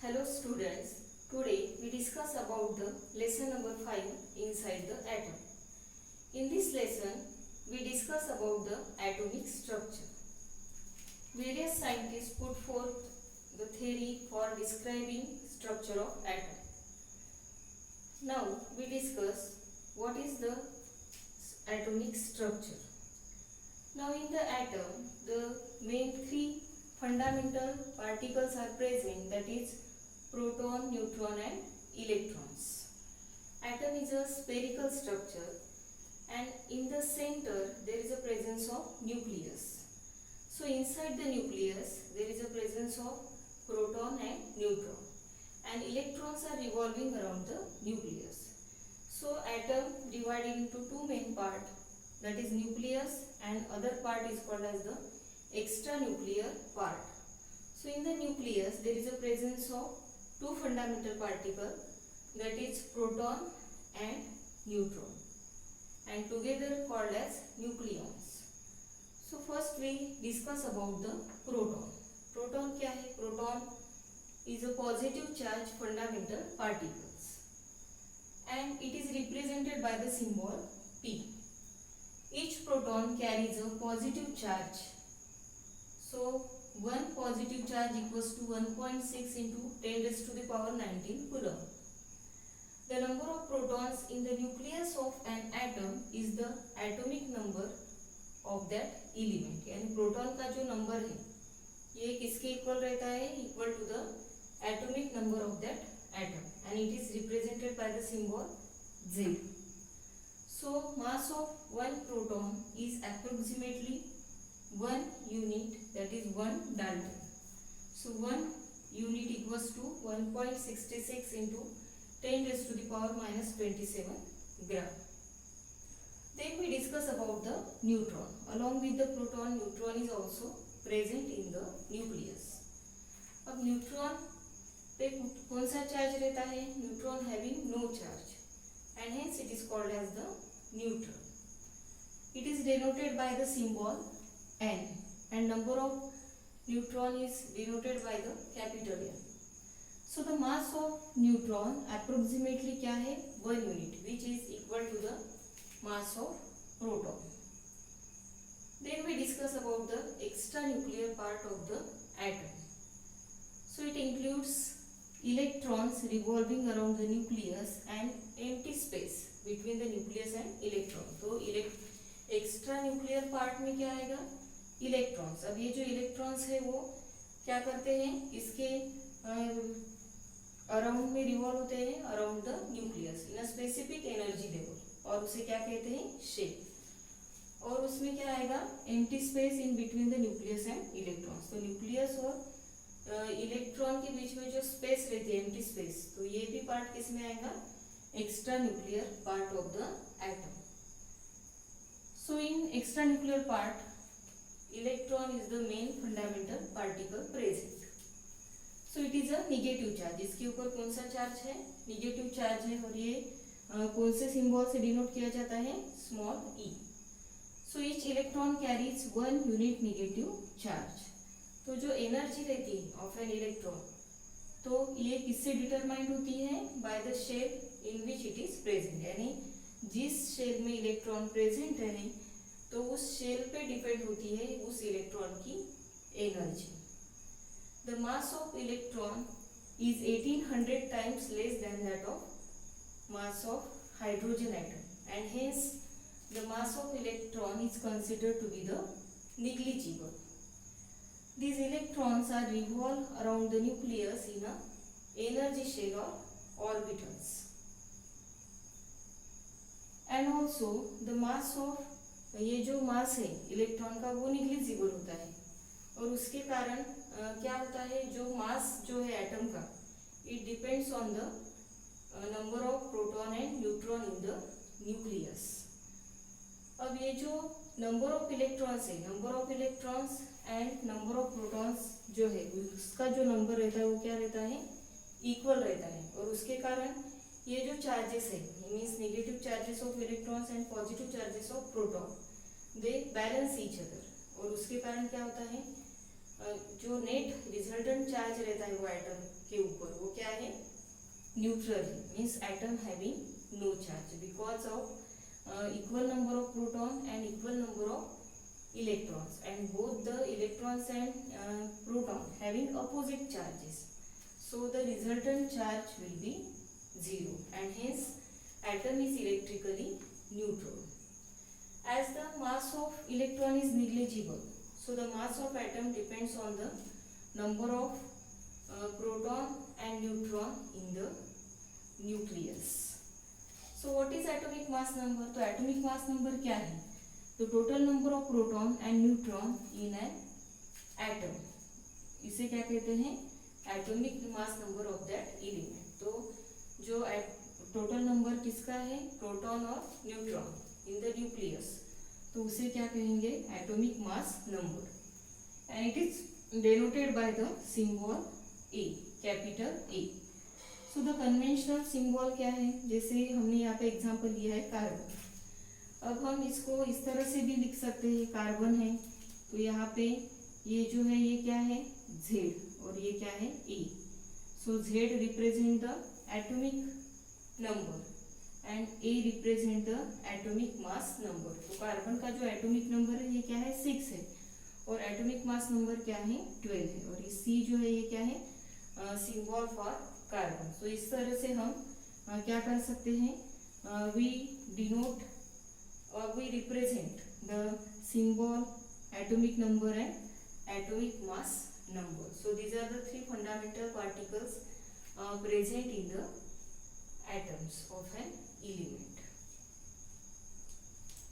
Hello students, today we discuss about the lesson number 5 inside the atom. In this lesson, we discuss about the atomic structure. Various scientists put forth the theory for describing structure of atom. Now we discuss what is the atomic structure. Now in the atom, the main three fundamental particles are present, that is proton, neutron and electrons. Atom is a spherical structure and in the center there is a presence of nucleus. So inside the nucleus there is a presence of proton and neutron, and electrons are revolving around the nucleus. So atom divided into two main parts, that is nucleus, and other part is called as the extranuclear part. So in the nucleus there is a presence of two fundamental particles, that is proton and neutron, and together called as nucleons. So first we discuss about the proton. Proton क्या है? Proton is a positive charge fundamental particles and it is represented by the symbol P. Each proton carries a positive charge. So one positive charge equals to 1.6 into 10 raised to the power 19 coulomb. The number of protons in the nucleus of an atom is the atomic number of that element. यानी proton का जो number है ये किसके equal रहता है? Equal to the atomic number of that atom, and it is represented by the symbol Z. So mass of one proton is approximately 1 unit, that is 1 Dalton. So 1 unit equals to 1.66 into 10 raised to the power minus 27 gram. Then we discuss about the neutron. Along with the proton, neutron is also present in the nucleus. अब neutron पे कौन सा charge रहता है? Neutron having no charge and hence it is called as the neutron. It is denoted by the symbol N and number of neutron is denoted by the capital N. So the mass of neutron approximately क्या है? 1 unit, which is equal to the mass of proton. Then we discuss about the extranuclear part of the atom. So it includes electrons revolving around the nucleus and empty space between the nucleus and electron. तो extra nuclear part में क्या आएगा? Electrons. अब ये जो electrons है वो क्या करते हैं? इसके अराउंड में रिवॉल्व होते हैं around the nucleus in a specific energy level, और उसे क्या कहते हैं? शेप. और उसमें क्या आएगा? Empty space in between the nucleus and electrons. तो न्यूक्लियस और इलेक्ट्रॉन के बीच में जो स्पेस रहती है, एम्प्टी स्पेस, तो ये भी पार्ट किसमें आएगा? Extra nuclear part of the atom. So in extra nuclear part electron is the main fundamental particle present. So it is a negative charge. इसके ऊपर कौन सा चार्ज है? निगेटिव चार्ज है, और ये कौन से सिंबल से डिनोट किया जाता है? Small e. So each electron carries 1 unit negative charge. तो जो एनर्जी रहती है ऑफ एन इलेक्ट्रॉन, तो ये किससे डिटरमाइंड होती है? By the shell in which it is present. यानी जिस शेल में इलेक्ट्रॉन प्रेजेंट है तो उस शेल पे डिपेंड होती है उस इलेक्ट्रॉन की energy. The mass of electron is 1800 times less than that of mass of hydrogen atom, and hence the mass of electron is considered to be the negligible. These electrons are revolve around the nucleus in a energy shell or orbitals. And also the mass of, ये जो मास है electron का वो negligible होता है, और उसके कारण क्या होता है? जो मास जो है एटम का, it depends on the number of proton and neutron in the nucleus. अब ये जो नंबर ऑफ इलेक्ट्रॉन्स है, number of electrons and number of protons जो है उसका जो नंबर रहता है वो क्या रहता है? इक्वल रहता है. और उसके कारण ये जो चार्जेस है, means negative charges of electrons and positive charges of proton, they balance each other. और उसके कारण क्या होता है? जो नेट रिजल्टेंट चार्ज रहता है वो एटम के ऊपर वो क्या है, न्यूट्रल है, means atom having no charge because of equal number of proton and equal number of electrons and both the electrons and proton having opposite charges, so the resultant charge will be 0 and hence atom is electrically neutral. As the mass of electron is negligible, so the mass of atom depends on the number of proton and neutron in the nucleus. So what is atomic mass number? तो atomic mass number क्या है? तो total number of proton and neutron in an atom, इसे क्या कहते हैं, atomic mass number of that element. तो जो टोटल नंबर किसका है, प्रोटॉन और न्यूट्रॉन इन द न्यूक्लियस, तो उसे क्या कहेंगे, atomic mass number, and it is denoted by the symbol A, capital A. So the conventional symbol क्या है, जैसे हमने यहाँ पे एग्जांपल लिया है कार्बन। अब हम इसको इस तरह से भी लिख सकते हैं, कार्बन है तो यहाँ पे ये जो है ये क्या है, Z, और ये क्या है, E। So Z represent the atomic number and A represent the atomic mass number. तो कार्बन का जो एटॉमिक नंबर है ये क्या है, 6 है, और एटॉमिक मास नंबर क्या है, 12 है, और ये C जो है ये क्या है, सिंबल फॉर कार्बन। सो इस तरह से हम क्या कर सकते हैं, वी डिनोट और we represent the symbol, atomic number and atomic mass number. So these are the three fundamental particles present in the atoms of an element.